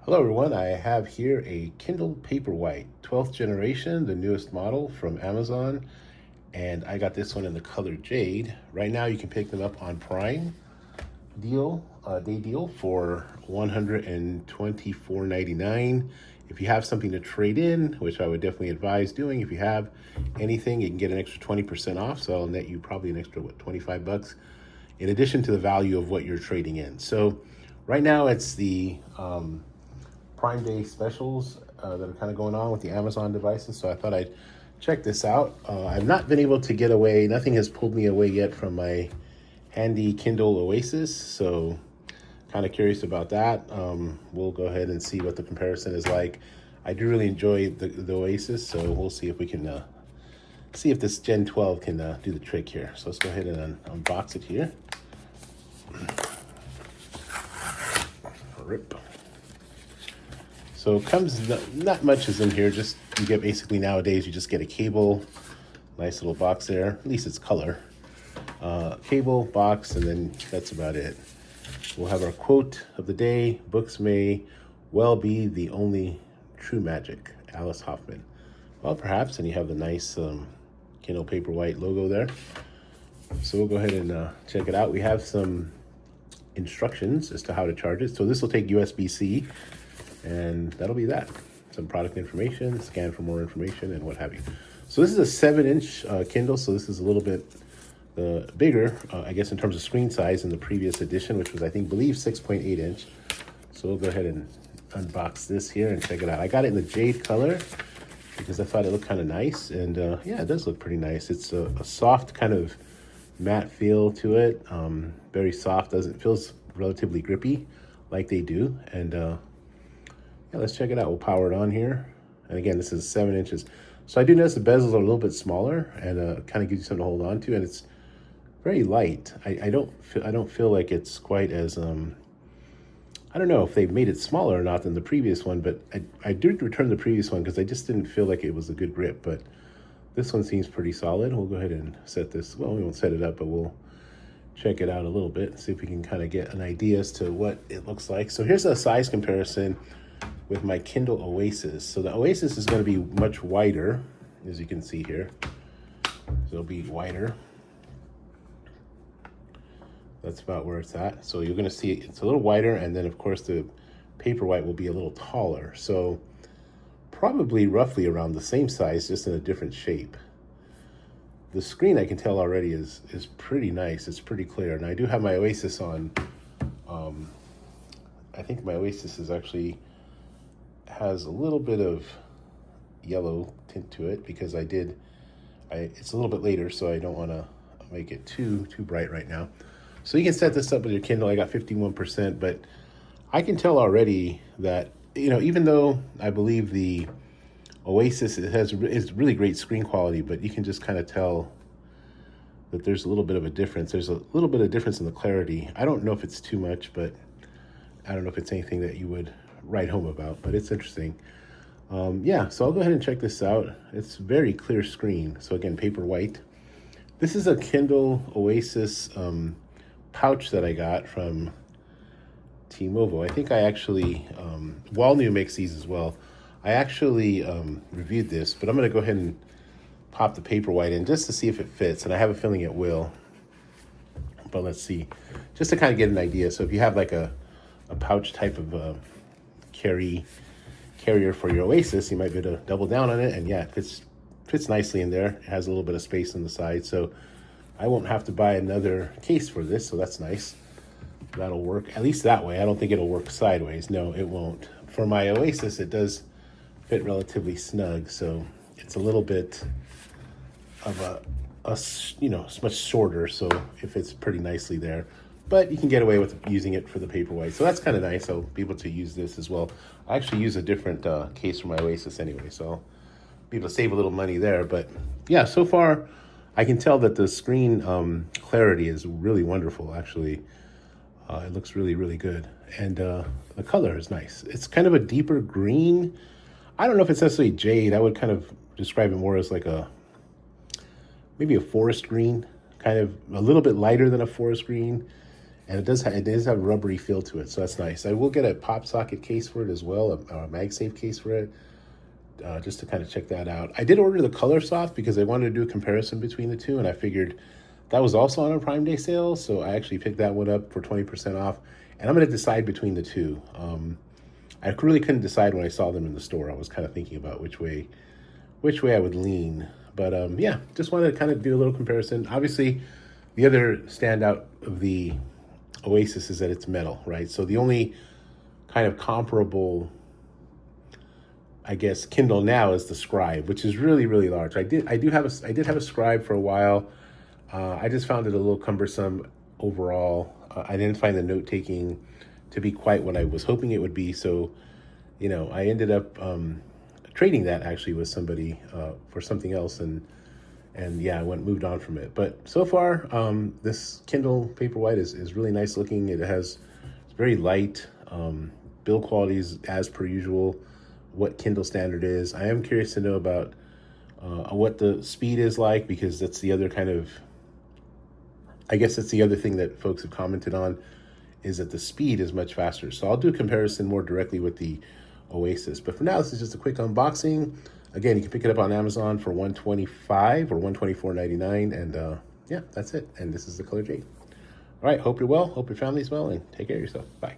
Hello everyone, I have here a Kindle Paperwhite, 12th generation, the newest model from Amazon, and I got this one in the color Jade. Right now you can pick them up on Prime day deal for $124.99. If you have something to trade in, which I would definitely advise doing, if you have anything, you can get an extra 20% off, so I'll net you probably an extra, 25 bucks, in addition to the value of what you're trading in. So right now it's the Prime Day specials that are kind of going on with the Amazon devices. So I thought I'd check this out. I've not been able to get away. Nothing has pulled me away yet from my handy Kindle Oasis. So kind of curious about that. We'll go ahead and see what the comparison is like. I do really enjoy the Oasis. So we'll see if we can see if this Gen 12 can do the trick here. So let's go ahead and unbox it here. Rip. So it comes, not much is in here, just you get basically nowadays you just get a cable, nice little box there, at least it's color. Cable, box, and then that's about it. We'll have our quote of the day: books may well be the only true magic, Alice Hoffman. Well, perhaps, and you have the nice Kindle Paperwhite logo there. So we'll go ahead and check it out. We have some instructions as to how to charge it. So this will take USB-C. And that'll be that. Some product information, scan for more information, and what have you. So this is a 7-inch Kindle, so this is a little bit bigger, I guess, in terms of screen size than the previous edition, which was, I believe 6.8 inch. So we'll go ahead and unbox this here and check it out. I got it in the Jade color because I thought it looked kind of nice, and yeah, it does look pretty nice. It's a soft kind of matte feel to it, very soft. Feels relatively grippy like they do, and yeah, let's check it out. We'll power it on here. And again, this is 7 inches. So I do notice the bezels are a little bit smaller, and kind of gives you something to hold on to, and it's very light. I don't feel like it's quite as I don't know if they've made it smaller or not than the previous one, but I did return the previous one because I just didn't feel like it was a good grip, but this one seems pretty solid. We'll go ahead and set this, well, we won't set it up, but we'll check it out a little bit, see if we can kind of get an idea as to what it looks like. So here's a size comparison with my Kindle Oasis. So the Oasis is going to be much wider, as you can see here. So it'll be wider. That's about where it's at. So you're going to see it's a little wider, and then of course the Paperwhite will be a little taller. So probably roughly around the same size, just in a different shape. The screen, I can tell already, is pretty nice. It's pretty clear. And I do have my Oasis on. I think my Oasis is actually has a little bit of yellow tint to it because it's a little bit later, so I don't want to make it too bright right now. So you can set this up with your Kindle. I got 51%, but I can tell already that, even though I believe the Oasis is really great screen quality, but you can just kind of tell that there's a little bit of a difference. There's a little bit of difference in the clarity. I don't know if it's too much, but I don't know if it's anything that you would write home about, but it's interesting. Yeah, so I'll go ahead and check this out. It's very clear screen. So again, Paperwhite. This is a Kindle Oasis pouch that I got from T-Mobile. I think I actually, Walnew makes these as well. I actually reviewed this, but I'm going to go ahead and pop the Paperwhite in just to see if it fits, and I have a feeling it will. But let's see, just to kind of get an idea. So if you have like a pouch type of carrier for your Oasis, you might be able to double down on it, and yeah, it fits nicely in there. It has a little bit of space on the side, so I won't have to buy another case for this, so that's nice. That'll work, at least that way. I don't think it'll work sideways. No, it won't. For my Oasis, it does fit relatively snug, so it's a little bit of a much shorter, so it fits pretty nicely there. But you can get away with using it for the Paperwhite, so that's kind of nice. I'll be able to use this as well. I actually use a different case for my Oasis anyway, so I'll be able to save a little money there. But yeah, so far I can tell that the screen clarity is really wonderful, actually. It looks really, really good. And the color is nice. It's kind of a deeper green. I don't know if it's necessarily jade. I would kind of describe it more as like maybe a forest green, kind of a little bit lighter than a forest green. and it does have a rubbery feel to it, so that's nice. I will get a pop socket case for it as well, a MagSafe case for it, just to kind of check that out. I did order the Color Soft because I wanted to do a comparison between the two, and I figured that was also on a Prime Day sale, so I actually picked that one up for 20% off, and I'm going to decide between the two. I really couldn't decide when I saw them in the store. I was kind of thinking about which way I would lean. But yeah, just wanted to kind of do a little comparison. Obviously, the other standout of the Oasis is that it's metal, right? So the only kind of comparable, I guess, Kindle now is the Scribe, which is really, really large. I did have a Scribe for a while. I just found it a little cumbersome overall. I didn't find the note taking to be quite what I was hoping it would be. So, you know, I ended up trading that actually with somebody for something else, and yeah, I moved on from it. But so far, this Kindle Paperwhite is really nice looking. It's very light. Build quality is as per usual, what Kindle standard is. I am curious to know about what the speed is like, because that's the other kind of, I guess that's the other thing that folks have commented on, is that the speed is much faster. So I'll do a comparison more directly with the Oasis. But for now, this is just a quick unboxing. Again, you can pick it up on Amazon for $125 or $124.99, and yeah, that's it. And this is the color Jade. All right, hope you're well, hope your family's well, and take care of yourself. Bye.